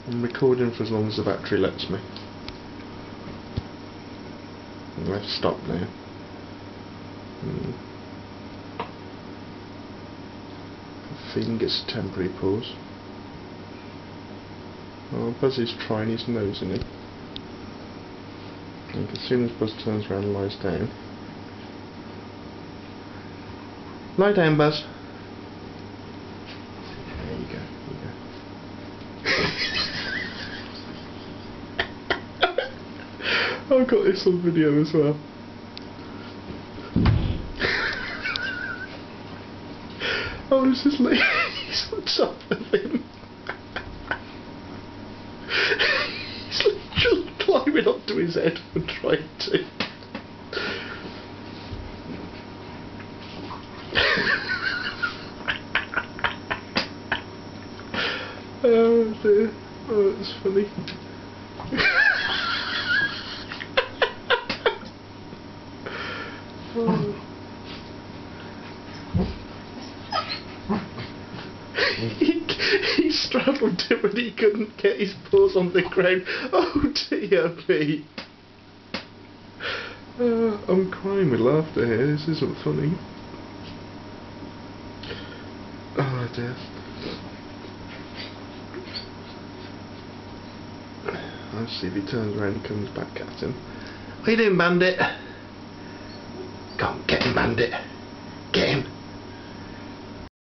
I'm recording for as long as the battery lets me. Let's stop now. I think it's a temporary pause. Oh, Buzz is trying his nose in it. And as soon as Buzz turns around and lies down. Lie down, Buzz. There you go. I've got this on video as well. I was just like, he's on top of him. He's literally climbing onto his head and trying to. Oh dear. Oh, that's funny. Oh. He straddled him and he couldn't get his paws on the ground. Oh dear me. I'm crying with laughter here, this isn't funny. Oh dear. Let's see if he turns around and comes back at him. What are you doing, Bandit? Come on, get him, Bandit. Get him.